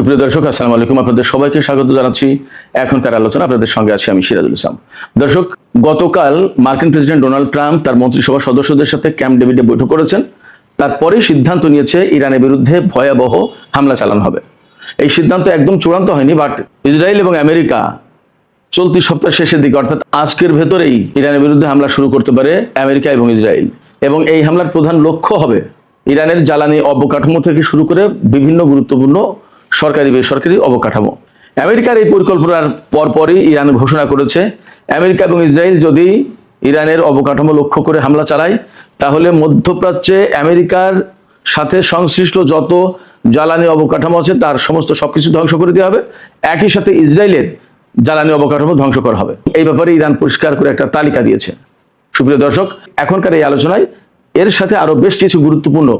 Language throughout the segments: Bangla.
সুপ্রিয় দর্শক, আসসালামু আলাইকুম। আপনাদের সবাইকে স্বাগত জানাচ্ছি এখনকার আলোচনা। আপনাদের সঙ্গে আছি আমি সিরাজুল ইসলাম। দর্শক, গতকাল মার্কিন প্রেসিডেন্ট ডোনাল্ড ট্রাম্প তার মন্ত্রিসভার সদস্যদের সাথে ক্যাম্প ডেভিডে বৈঠক করেছেন। তারপরে সিদ্ধান্ত নিয়েছে ইরানের বিরুদ্ধে ভয়াবহ হামলা চালানো হবে। এই সিদ্ধান্ত একদম চূড়ান্ত হয়নি, বাট ইসরায়েল এবং আমেরিকা চলতি সপ্তাহের শেষের দিকে অর্থাৎ আজকের ভেতরেই ইরানের বিরুদ্ধে হামলা শুরু করতে পারে আমেরিকা এবং ইসরায়েল। এবং এই হামলার প্রধান লক্ষ্য হবে ইরানের জ্বালানি অবকাঠামো থেকে শুরু করে বিভিন্ন গুরুত্বপূর্ণ সরকারি বেসরকারি অবকাঠামো। আমেরিকার এই পরিকল্পনার পরপরই ইরান ঘোষণা করেছে আমেরিকা এবং ইসরায়েল যদি ইরানের অবকাঠামো লক্ষ্য করে হামলা চালায়, তাহলে মধ্যপ্রাচ্যে আমেরিকার সাথে সংশ্লিষ্ট যত জ্বালানি অবকাঠামো আছে তার সমস্ত সবকিছু ধ্বংস করে দেওয়া হবে। একই সাথে ইসরায়েলের জ্বালানি অবকাঠামো ধ্বংস করা হবে। এই ব্যাপারে ইরান পরিষ্কার করে একটা তালিকা দিয়েছে। সুপ্রিয় দর্শক, এখনকার এই আলোচনায় এর সাথে আরো বেশ কিছু গুরুত্বপূর্ণ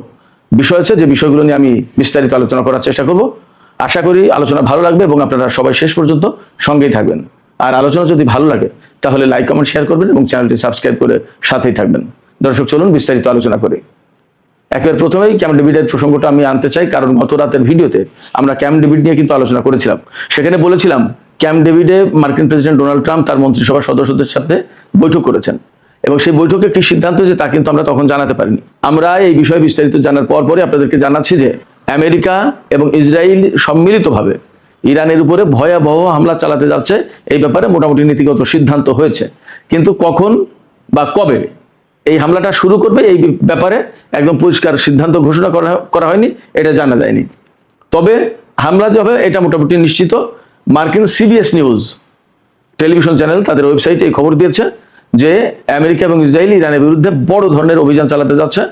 বিষয় আছে, যে বিষয়গুলো নিয়ে আমি বিস্তারিত আলোচনা করার চেষ্টা করব। আশা করি আলোচনা ভালো লাগবে এবং আপনারা সবাই শেষ পর্যন্ত সঙ্গেই থাকবেন। আর আলোচনা যদি ভালো লাগে তাহলে লাইক, কমেন্ট, শেয়ার করবেন এবং চ্যানেলটি সাবস্ক্রাইব করে সাথেই থাকবেন। দর্শক, চলুন বিস্তারিত আলোচনা করি। একেবারে প্রথমেই ক্যাম্প ডেভিডের প্রসঙ্গটা আমি আনতে চাই, কারণ গত রাতের ভিডিওতে আমরা ক্যাম্প ডেভিড নিয়ে কিন্তু আলোচনা করেছিলাম। সেখানে বলেছিলাম ক্যাম্প ডেভিডে মার্কিন প্রেসিডেন্ট ডোনাল্ড ট্রাম্প তার মন্ত্রিসভার সদস্যদের সাথে বৈঠক করেছেন এবং সেই বৈঠকে কি সিদ্ধান্ত হয়েছে তা কিন্তু আমরা তখন জানাতে পারিনি। আমরা এই বিষয়ে বিস্তারিত জানার পরই আপনাদেরকে জানাচ্ছি যে আমেরিকা এবং ইসরায়েল সম্মিলিতভাবে ইরানের উপরে ভয়াবহ হামলা চালাতে যাচ্ছে। এই ব্যাপারে মোটামুটি নীতিগত সিদ্ধান্ত হয়েছে, কিন্তু কখন বা কবে এই হামলাটা শুরু করবে এই ব্যাপারে একদম পরিষ্কার সিদ্ধান্ত ঘোষণা করা হয়নি, এটা জানা যায়নি। তবে হামলা যে হবে এটা মোটামুটি নিশ্চিত। মার্কিন সিবিএস নিউজ টেলিভিশন চ্যানেল তাদের ওয়েবসাইটে এই খবর দিয়েছে যে আমেরিকা এবং ইসরায়েল ইরানের বিরুদ্ধে বড় ধরনের অভিযান চালাতে যাচ্ছে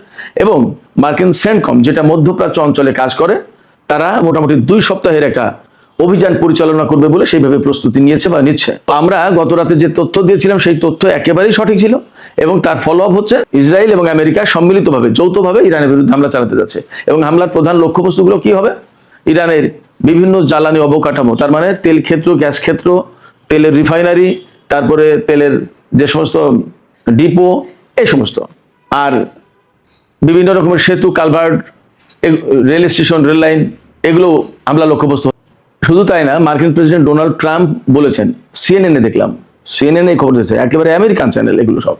এবং মার্কিন সেন্টকম, যেটা মধ্যপ্রাচ্য অঞ্চলে কাজ করে, তারা মোটামুটি 2 সপ্তাহের একটা অভিযান পরিচালনা করবে বলে সেইভাবে প্রস্তুতি নিয়েছে বা নিচ্ছে। আমরা গত রাতে যে তথ্য দিয়েছিলাম সেই তথ্য একেবারেই সঠিক ছিল এবং তার ফলো আপ হচ্ছে ইসরায়েল এবং আমেরিকা সম্মিলিতভাবে যৌথভাবে ইরানের বিরুদ্ধে হামলা চালাতে যাচ্ছে। এবং হামলার প্রধান লক্ষ্যবস্তুগুলো কি হবে? ইরানের বিভিন্ন জ্বালানি অবকাঠামো, তার মানে তেল ক্ষেত্র, গ্যাস ক্ষেত্র, তেলের রিফাইনারি, তারপরে তেলের যে সমস্ত ডিপো, এই সমস্ত, আর বিভিন্ন রকমের সেতু, culvert, rail station, rail line, এগুলো হামলা লক্ষ্যবস্তু। শুধু তাই না, মার্কিন প্রেসিডেন্ট ডোনাল্ড ট্রাম্প বলেছেন, সিএনএনে দেখলাম, সিএনএন খবর দিয়েছে, একেবারে আমেরিকান চ্যানেল এগুলো সব,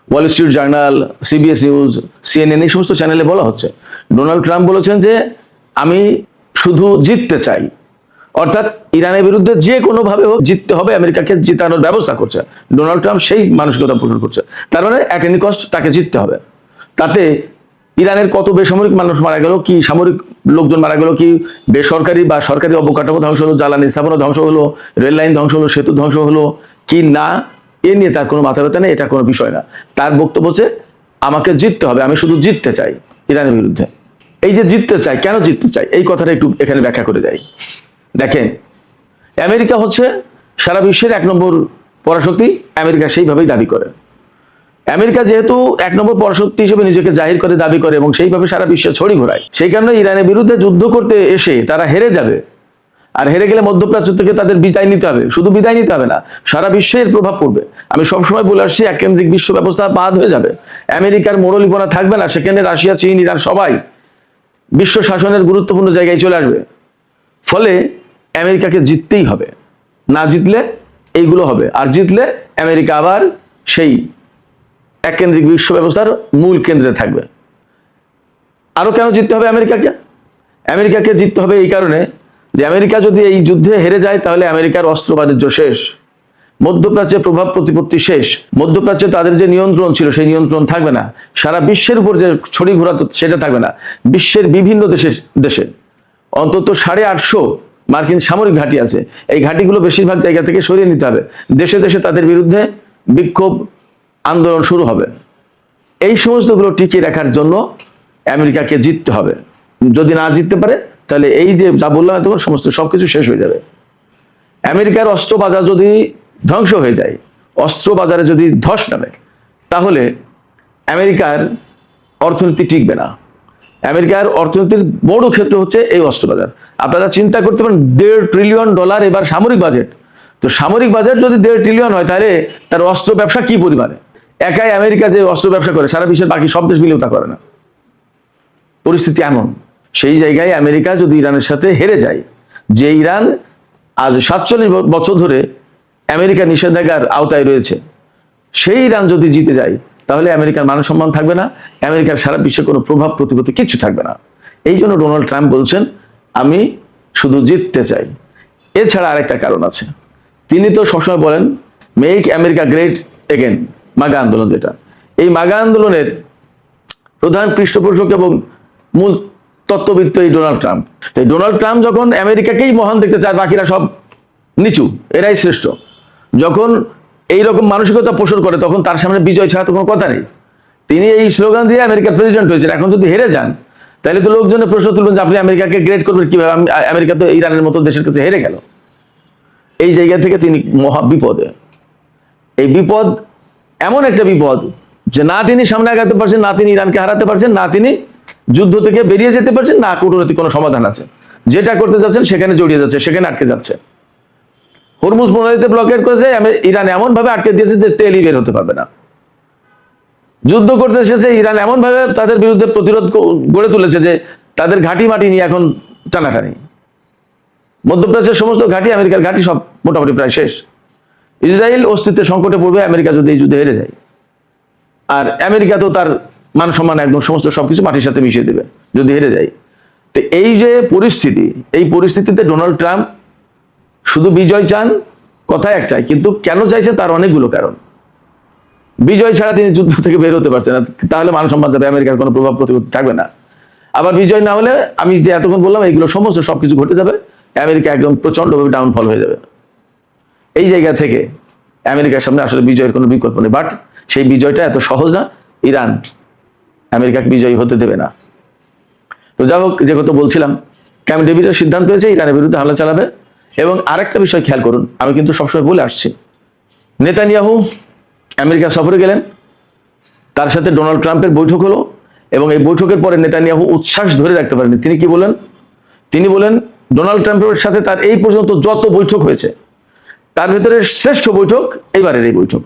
Wall Street journal, CBS news, CNN, এই সমস্ত চ্যানেলে বলা হচ্ছে ডোনাল্ড ট্রাম্প বলেছেন যে আমি শুধু জিততে চাই, অর্থাৎ ইরানের বিরুদ্ধে যে কোনোভাবে হোক জিততে হবে, আমেরিকাকে জিতানোর ব্যবস্থা করছে ডোনাল্ড ট্রাম্প, সেই মানসিকতা পোষণ করছে। তার মানে অ্যাট এনি কস্ট তাকে জিততে হবে। তাতে ইরানের কত বেসামরিক মানুষ মারা গেল, কি সামরিক লোকজন মারা গেল, কি বেসরকারি বা সরকারি অবকাঠামো ধ্বংস হলো, জ্বালানি স্থাপনা ধ্বংস হলো, রেল লাইন ধ্বংস হলো, সেতু ধ্বংস হলো কি না, এ নিয়ে তার কোনো মাথা ব্যথা নেই, এটা কোনো বিষয় না। তার বক্তব্য হচ্ছে আমাকে জিততে হবে, আমি শুধু জিততে চাই ইরানের বিরুদ্ধে। এই যে জিততে চাই, কেন জিততে চাই, এই কথাটা একটু এখানে ব্যাখ্যা করে দেয়। দেখেন, আমেরিকা হচ্ছে সারা বিশ্বের 1 নম্বর পরাশক্তি, আমেরিকা সেইভাবেই দাবি করে। আমেরিকা যেহেতু 1 নম্বর পরাশক্তি হিসেবে নিজেকে জাহির করে, দাবি করে এবং সেইভাবে সারা বিশ্বে ছড়ি ঘোরায়, সেই কারণে ইরানের বিরুদ্ধে যুদ্ধ করতে এসে তারা হেরে যাবে। আর হেরে গেলে মধ্যপ্রাচ্য থেকে তাদের বিদায় নিতে হবে। শুধু বিদায় নিতে হবে না, সারা বিশ্বে এর প্রভাব পড়বে। আমি সবসময় বলে আসছি, এককেন্দ্রিক বিশ্ব ব্যবস্থা বাদ হয়ে যাবে, আমেরিকার মোড়লিপনা থাকবে না, সেখানে রাশিয়া, চীন, ইরান সবাই বিশ্ব শাসনের গুরুত্বপূর্ণ জায়গায় চলে আসবে। ফলে আমেরিকাকে জিততেই হবে, না জিতলে এইগুলো হবে, আর জিতলে আমেরিকা আবার সেই এককেন্দ্রিক বিশ্ব ব্যবস্থার মূল কেন্দ্রে থাকবে। আরো কেন জিততে হবে আমেরিকাকে? আমেরিকাকে জিততে হবে এই কারণে যে আমেরিকা যদি এই যুদ্ধে হেরে যায় তাহলে আমেরিকার অস্ত্র বাণিজ্য শেষ, মধ্যপ্রাচ্যে প্রভাব প্রতিপত্তি শেষ, মধ্যপ্রাচ্যে তাদের যে নিয়ন্ত্রণ ছিল সেই নিয়ন্ত্রণ থাকবে না, সারা বিশ্বের উপর যে ছড়ি ঘোরাতো সেটা থাকবে না। বিশ্বের বিভিন্ন দেশে অন্তত 850 মার্কিন সামরিক ঘাঁটি আছে, এই ঘাঁটিগুলো বেশিরভাগ জায়গা থেকে সরিয়ে নিতে হবে। দেশে দেশে তাদের বিরুদ্ধে বিক্ষোভ, আন্দোলন শুরু হবে। এই সমস্তগুলো টিকিয়ে রাখার জন্য আমেরিকাকে জিততে হবে। যদি না জিততে পারে তাহলে এই যে যা বললাম তোমার সমস্ত সবকিছু শেষ হয়ে যাবে। আমেরিকার অস্ত্র বাজার যদি ধ্বংস হয়ে যায়, অস্ত্র বাজারে যদি ধস নামে, তাহলে আমেরিকার অর্থনীতি টিকবে না। আমেরিকার অর্থনীতির বড় ক্ষেত্র হচ্ছে এই অস্ত্র বাজার। আপনারা চিন্তা করতে পারেন, $1.5 ট্রিলিয়ন এবার সামরিক বাজেট। তো সামরিক বাজেট যদি $1.5 ট্রিলিয়ন হয়, তাহলে তার অস্ত্র ব্যবসা কি পরিমাণে? একাই আমেরিকা যে অস্ত্র ব্যবসা করে, সারা বিশ্বের বাকি সব দেশ মিলেও তা করে না। পরিস্থিতি এমন, সেই জায়গায় আমেরিকা যদি ইরানের সাথে হেরে যায় যে ইরান আজ 47 বছর ধরে আমেরিকার নিষেধাজ্ঞার আওতায় রয়েছে, সেই ইরান যদি জিতে যায় তাহলে আমেরিকার মান সম্মান থাকবে না, আমেরিকার সারা বিশ্বে কোনো প্রভাব প্রতিপত্তি কিচ্ছু থাকবে না। এই জন্য ডোনাল্ড ট্রাম্প বলছেন আমি শুধু জিততে চাই। এছাড়া আরেকটা কারণ আছে, তিনি তো সবসময় বলেন মেক আমেরিকা গ্রেট এগেন, মাগা আন্দোলন যেটা, এই মাগা আন্দোলনের প্রধান পৃষ্ঠপোষক এবং মূল তত্ত্ববিত্ত এই ডোনাল্ড ট্রাম্প। তাই ডোনাল্ড ট্রাম্প যখন আমেরিকাকেই মহান দেখতে চায়, বাকিরা সব নিচু, এরাই শ্রেষ্ঠ, যখন এইরকম মানসিকতা পোষণ করে, তখন তার সামনে বিজয় ছাড়া তো কোনো কথা নেই। তিনি এই স্লোগান দিয়ে আমেরিকার প্রেসিডেন্ট হয়েছেন। এখন যদি হেরে যান তাহলে তো লোকজনের প্রশ্ন তুলবেন যে আপনি আমেরিকাকে গ্রেট করবেন কিভাবে, আমেরিকা তো ইরানের মতো দেশের কাছে হেরে গেল। এই জায়গা থেকে তিনি মহা বিপদে। এই বিপদ এমন একটা বিপদ যে না তিনি সামনে আগাতে পারছেন, না তিনি ইরানকে হারাতে পারছেন, না তিনি যুদ্ধ থেকে বেরিয়ে যেতে পারছেন, না কূটনৈতিক কোনো সমাধান আছে। যেটা করতে যাচ্ছেন সেখানে জড়িয়ে যাচ্ছে, সেখানে আটকে যাচ্ছে। হরমুজ প্রণালীতে ব্লকেট করেছে ইরান, এমন ভাবে আটকে দিয়েছে যে তেলই বের হতে পারবে না। যুদ্ধ করতে এসেছে ইরান, এমন ভাবে তাদের বিরুদ্ধে প্রতিরোধ গড়ে তুলেছে যে তাদের ঘাঁটি মাটি নিয়ে এখন টানাটানি। মধ্যপ্রাচ্যের সমস্ত ঘাঁটি, আমেরিকার ঘাঁটি সব মোটামুটি প্রায় শেষ। ইসরায়েল অস্তিত্বের সংকটে পড়বে আমেরিকা যদি এই যুদ্ধে হেরে যায়। আর আমেরিকা তো তার মান সম্মান একদম সমস্ত সবকিছু মাটির সাথে মিশিয়ে দেবে যদি হেরে যায়। তো এই যে পরিস্থিতি, এই পরিস্থিতিতে ডোনাল্ড ট্রাম্প শুধু বিজয় চান, কথায় একটাই, কিন্তু কেন চাইছেন তার অনেকগুলো কারণ। বিজয় ছাড়া তিনি যুদ্ধ থেকে বের হতে পারছেন না, তাহলে মান সম্মান যাবে, আমেরিকার কোনো প্রভাব প্রতিপত্তি থাকবে না। আবার বিজয় না হলে আমি যে এতক্ষণ বললাম এইগুলো সমস্ত সবকিছু ঘটে যাবে, আমেরিকা একদম প্রচন্ডভাবে ডাউনফল হয়ে যাবে। এই জায়গা থেকে আমেরিকার সামনে আসলে বিজয়ের কোনো বিকল্প নেই। বাট সেই বিজয়টা এত সহজ না, ইরান আমেরিকাকে বিজয়ী হতে দেবে না। তো যাই হোক, যে কথা বলছিলাম, ক্যাম্প ডেভিডের সিদ্ধান্ত হয়েছে ইরানের বিরুদ্ধে হামলা চালাবে। এবং আরেকটা বিষয় খেয়াল করুন, আমি কিন্তু সবসময় বলে আসছি, নেতানিয়াহু আমেরিকা সফরে গেলেন, তার সাথে ডোনাল্ড ট্রাম্পের বৈঠক হলো, এবং এই বৈঠকের পরে নেতানিয়াহু উচ্ছ্বাস ধরে রাখতে পারেনি। তিনি কি বলেন? তিনি বলেন ডোনাল্ড ট্রাম্পের সাথে তার এই পর্যন্ত যত বৈঠক হয়েছে তার ভেতরে শ্রেষ্ঠ বৈঠক এইবারের এই বৈঠক।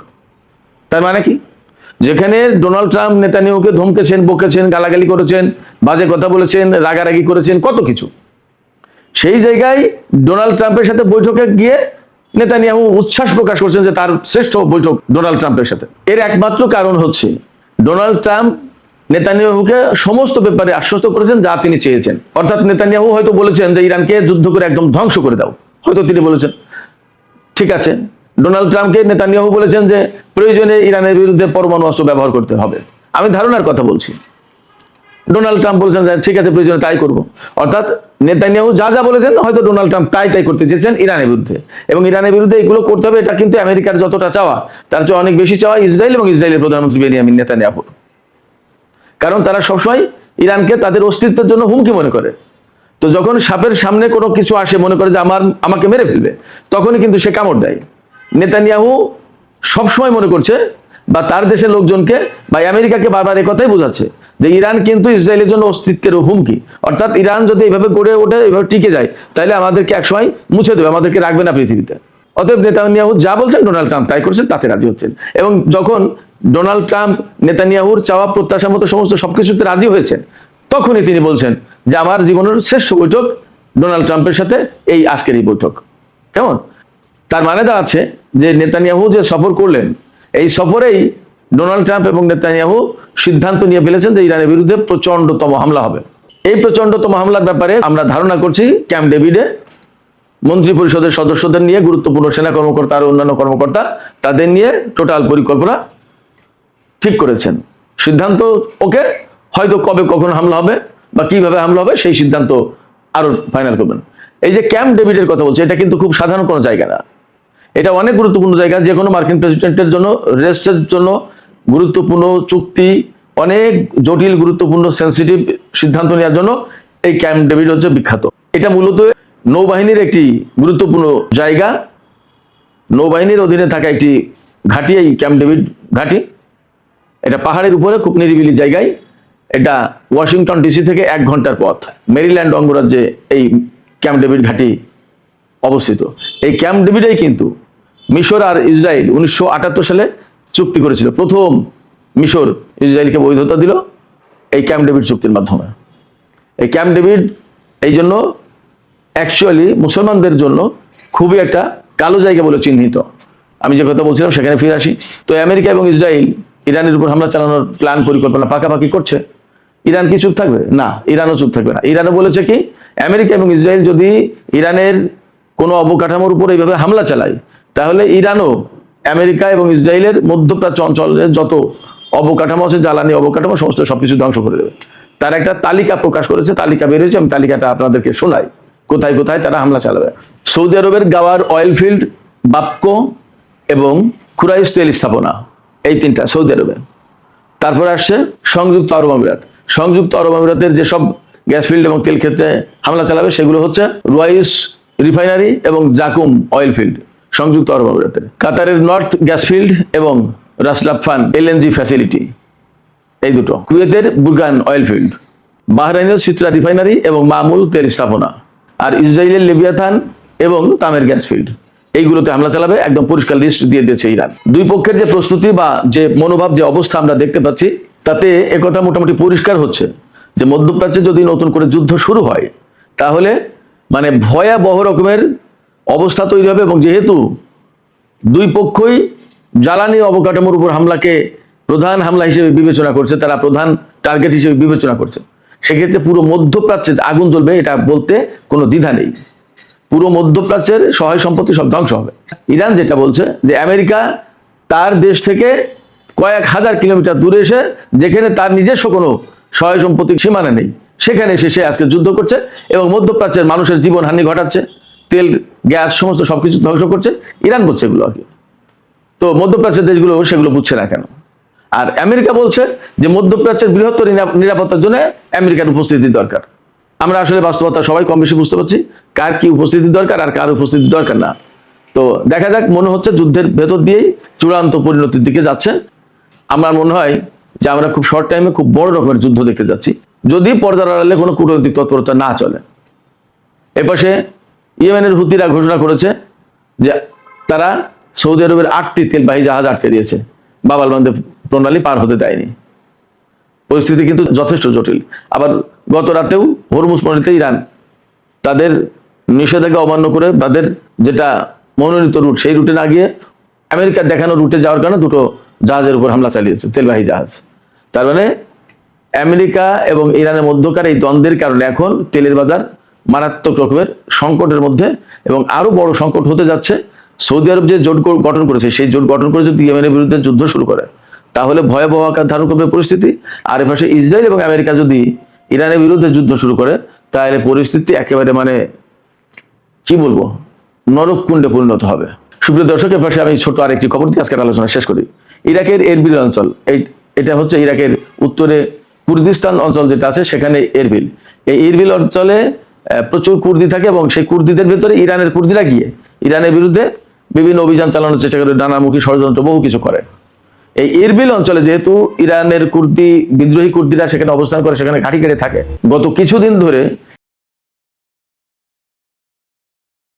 তার মানে কি? যেখানে ডোনাল্ড ট্রাম্প নেতানিয়াহুকে ধমকেছেন, বকেছেন, গালাগালি করেছেন, বাজে কথা বলেছেন, রাগারাগি করেছেন, কত কিছু, সেই জায়গায় ডোনাল্ড ট্রাম্পের সাথে বৈঠকে গিয়ে নেতানিয়াহু উচ্ছ্বাস প্রকাশ করছেন যে তার শ্রেষ্ঠ বৈঠক ডোনাল্ড ট্রাম্পের সাথে। এর একমাত্র কারণ হচ্ছে ডোনাল্ড ট্রাম্প নেতানিয়াহুকে সমস্ত ব্যাপারে আশ্বস্ত করেছেন যা তিনি চেয়েছেন। অর্থাৎ নেতানিয়াহু হয়তো বলেছেন যে ইরানকে যুদ্ধ করে একদম ধ্বংস করে দাও, হয়তো তিনি বলেছেন, ঠিক আছে। ডোনাল্ড ট্রাম্পকে নেতানিয়াহু বলেছেন যে প্রয়োজনে ইরানের বিরুদ্ধে পরমাণু অস্ত্র ব্যবহার করতে হবে। আমি ধারণার কথা বলছি। ডোনাল্ড ট্রাম্প বলেছেন যে ঠিক আছে, প্রয়োজনে তাই করব। অর্থাৎ নেতানিয়াহু যা যা বলেছেন হয়তো ডোনাল্ড ট্রাম্প তাই করতে চেয়েছেন ইরানের বিরুদ্ধে। এবং ইরানের বিরুদ্ধে এগুলো করতে হবে, এটা কিন্তু আমেরিকার যতটা চাওয়া তার চেয়ে অনেক বেশি চাওয়া ইসরায়েল এবং ইসরায়েলের প্রধানমন্ত্রী বেনিয়ামিন নেতানিয়াহুর। কারণ তারা সবসময় ইরানকে তাদের অস্তিত্বের জন্য হুমকি মনে করে। তো যখন সাপের সামনে কোনো কিছু আসে, মনে করে যে আমাকে মেরে ফেলবে, তখনই কিন্তু সে কামড় দেয়। নেতানিয়াহু সবসময় মনে করছে, বা তার দেশের লোকজনকে বা আমেরিকাকে বারবার একথাই বোঝাচ্ছে যে ইরান কিন্তু ইসরায়েলের জন্য অস্তিত্বের হুমকি। অর্থাৎ ইরান যদি এইভাবে গড়ে ওঠে, এইভাবে টিকে যায়, তাহলে আমাদেরকে একসময় মুছে দেবে, আমাদেরকে রাখবে না পৃথিবীতে। অতএব নেতানিয়াহু যা বলছেন ডোনাল্ড ট্রাম্প তাই করছেন, তাতে রাজি হচ্ছেন। এবং যখন ডোনাল্ড ট্রাম্প নেতানিয়াহুর চাওয়া প্রত্যাশা মতো সমস্ত সবকিছুতে রাজি হয়েছেন, তখনই তিনি বলছেন যে আমার জীবনের শ্রেষ্ঠ বৈঠক ডোনাল্ড ট্রাম্পের সাথে এই আজকের এই বৈঠক। কেমন? তার মানে দাঁড়াচ্ছে যে নেতানিয়াহু যে সফর করলেন, এই সফরেই ডোনাল্ড ট্রাম্প এবং নেতানিয়াহু সিদ্ধান্ত নিয়ে ফেলেছেন যে ইরানের বিরুদ্ধে প্রচন্ডতম হামলা হবে। এই প্রচন্ডতম হামলার ব্যাপারে আমরা ধারণা করছি ক্যাম্প ডেভিডে মন্ত্রী পরিষদের সদস্যদের নিয়ে, গুরুত্বপূর্ণ সেনা কর্মকর্তা আর অন্যান্য কর্মকর্তা, তাদের নিয়ে টোটাল পরিকল্পনা ঠিক করেছেন। সিদ্ধান্ত ওকে, হয়তো কবে কখন হামলা হবে বা কিভাবে হামলা হবে সেই সিদ্ধান্ত আরো ফাইনাল করবেন। এই যে ক্যাম্প ডেভিডের কথা বলছে, এটা কিন্তু খুব সাধারণ কোনো জায়গা না, এটা অনেক গুরুত্বপূর্ণ জায়গা। যে কোনো মার্কিন প্রেসিডেন্টের জন্য, রেস্টের জন্য গুরুত্বপূর্ণ চুক্তি, অনেক জটিল গুরুত্বপূর্ণ সেন্সিটিভ সিদ্ধান্ত নেওয়ার জন্য এই ক্যাম্প ডেভিড হচ্ছে বিখ্যাত। এটা মূলত নৌবাহিনীর একটি গুরুত্বপূর্ণ জায়গা, নৌবাহিনীর অধীনে থাকা একটি ঘাঁটি এই ক্যাম্প ডেভিড ঘাঁটি। এটা পাহাড়ের উপরে খুব নিরিবিলি জায়গায়। এটা ওয়াশিংটন ডিসি থেকে 1 ঘন্টার পথ। মেরিল্যান্ড অঙ্গরাজ্যে এই ক্যাম্প ডেভিড ঘাঁটি অবস্থিত। এই ক্যাম্প ডেভিডেই কিন্তু মিশর আর ইসরায়েল 1978 সালে চুক্তি করেছিল। প্রথম মিশর ইসরায়েলকে বৈধতা দিল এই ক্যাম্প ডেভিড চুক্তির মাধ্যমে। এই ক্যাম্প ডেভিড এই জন্য অ্যাকচুয়ালি মুসলমানদের জন্য খুবই একটা কালো জায়গা বলে চিহ্নিত। আমি যে কথা বলছিলাম সেখানে ফিরে আসি। তো আমেরিকা এবং ইসরায়েল ইরানের উপর হামলা চালানোর প্ল্যান পরিকল্পনা পাকাপাকি করছে। ইরান কি চুপ থাকবে? না, ইরানও চুপ থাকবে না। ইরানও বলেছে কি, আমেরিকা এবং ইসরায়েল যদি ইরানের কোনো অবকাঠামোর উপর এইভাবে হামলা চালায়, তাহলে ইরানও আমেরিকা এবং ইসরায়েলের মধ্যপ্রাচ্য অঞ্চলের যত অবকাঠামো আছে, জ্বালানি অবকাঠামো, সমস্ত সবকিছু ধ্বংস করে দেবে। তার একটা তালিকা প্রকাশ করেছে, তালিকা বেরিয়েছে, আমি তালিকাটা আপনাদেরকে শোনাই কোথায় কোথায় তারা হামলা চালাবে। সৌদি আরবের গাওয়ার অয়েল ফিল্ড, বাপকো এবং খুরাইশ তেল স্থাপনা, এই তিনটা সৌদি আরবে। তারপরে আসছে সংযুক্ত আরব আমিরাত। সংযুক্ত আরব আমিরাতের যেসব গ্যাস ফিল্ড এবং তেল ক্ষেত্রে হামলা চালাবে সেগুলো হচ্ছে রুয়াইস রিফাইনারি এবং জাকুম অয়েল ফিল্ড, সংযুক্ত আরব আমিরাতের। কাতারের নর্থ গ্যাস ফিল্ড এবং রাসলাফান এলএনজি ফ্যাসিলিটি, এই দুটো। কুয়েতের বুরগান অয়েল ফিল্ড। বাহরাইনের সিত্রা রিফাইনারি এবং মামুল তেল স্থাপনা। আর ইসরায়েলের লেবিয়াথান এবং তামের গ্যাস ফিল্ড, এইগুলোতে হামলা চালাবে। একদম পরিষ্কার লিস্ট দিয়ে দিয়েছে ইরান। দুই পক্ষের যে প্রস্তুতি বা যে মনোভাব, যে অবস্থা আমরা দেখতে পাচ্ছি, তাতে একথা মোটামুটি পরিষ্কার হচ্ছে যে মধ্যপ্রাচ্যে যদি নতুন করে যুদ্ধ শুরু হয়, তাহলে মানে ভয়াবহ রকমের অবস্থা তৈরি হবে। এবং যেহেতু দুই পক্ষই জ্বালানি অবকাঠামোর উপর হামলাকে প্রধান হামলা হিসেবে বিবেচনা করছে, তারা প্রধান টার্গেট হিসেবে বিবেচনা করছে, সেক্ষেত্রে পুরো মধ্যপ্রাচ্যে আগুন জ্বলবে, এটা বলতে কোনো দ্বিধা নেই। পুরো মধ্যপ্রাচ্যের সহায় সম্পত্তি সব ধ্বংস হবে। ইরান যেটা বলছে যে আমেরিকা তার দেশ থেকে কয়েক হাজার কিলোমিটার দূরে এসে, যেখানে তার নিজস্ব কোনো সহায় সম্পত্তির সীমানা নেই, সেখানে এসে সে আজকে যুদ্ধ করছে এবং মধ্যপ্রাচ্যের মানুষের জীবনহানি ঘটাচ্ছে, তেল গ্যাস সমস্ত সবকিছু ধ্বংস করছে। ইরান বলছে এগুলো আর কি। তো মধ্যপ্রাচ্যের দেশগুলো সেগুলো বুঝছে না কেন? আর আমেরিকা বলছে যে মধ্যপ্রাচ্যের বৃহত্তর নিরাপত্তার জন্য আমেরিকার উপস্থিতি দরকার। আমরা আসলে বাস্তবতা সবাই কম বেশি বুঝতে পারছি কার কি উপস্থিতি দরকার আর কার উপস্থিতি দরকার না। তো দেখা যাক, মনে হচ্ছে যুদ্ধের ভেতর দিয়েই চূড়ান্ত পরিণতির দিকে যাচ্ছে। আমার মনে হয় যে আমরা খুব শর্ট টাইমে খুব বড় রকমের যুদ্ধ দেখতে যাচ্ছি, যদি পর্দার আড়ালে কোনো কূটনৈতিক তৎপরতা না চলে। এপাশে ইয়েমেনের হুতিরা ঘোষণা করেছে যে তারা সৌদি আরবের 8টি তেলবাহী জাহাজ আটকে দিয়েছে, বাব আল মানদেব প্রণালী পার হতে দেয়নি। পরিস্থিতি কিন্তু যথেষ্ট জটিল। আবার গত রাতেও হরমুজ প্রণালীতে ইরান তাদের নিষেধাজ্ঞা অমান্য করে তাদের যেটা মনোনীত রুট, সেই রুটে না গিয়ে আমেরিকার দেখানো রুটে যাওয়ার কারণে দুটো জাহাজের উপর হামলা চালিয়েছে, তেলবাহী জাহাজ। তার মানে আমেরিকা এবং ইরানের মধ্যকার এই দ্বন্দ্বের কারণে এখন তেলের বাজার মারাত্মক রকমের সংকটের মধ্যে, এবং আরো বড় সংকট হতে যাচ্ছে। সৌদি আরব যে জোট গঠন করেছে, সেই জোট গঠন করে যদি ইয়েমেনের বিরুদ্ধে যুদ্ধ শুরু করে, তাহলে ভয়াবহ আকার ধারণ করবে পরিস্থিতি। আর এপাশে ইসরায়েল এবং আমেরিকা যদি ইরানের বিরুদ্ধে যুদ্ধ শুরু করে, তাহলে পরিস্থিতি একেবারে মানে কি বলবো, নরককুণ্ডে পরিণত হবে। সুপ্রিয় দর্শক, এপাশে আমি ছোট আরেকটি খবর দিয়ে আজকের আলোচনা শেষ করি। ইরাকের এরবিল অঞ্চল, এটা হচ্ছে ইরাকের উত্তরে কুর্দিস্তান অঞ্চল যেটা আছে, সেখানে এরবিল। এই এরবিল অঞ্চলে প্রচুর কুর্দি থাকে এবং সেই কুর্দিদের ভেতরে ইরানের কুর্দিরা গিয়ে ইরানের বিরুদ্ধে বিভিন্ন অভিযান চালানোর চেষ্টা করে, নানামুখী ষড়যন্ত্র বহু কিছু করে। এই এরবিল অঞ্চলে যেহেতু ইরানের বিদ্রোহী কুর্দিরা সেখানে অবস্থান করে, সেখানে ঘাঁটি কেটে থাকে, গত কিছুদিন ধরে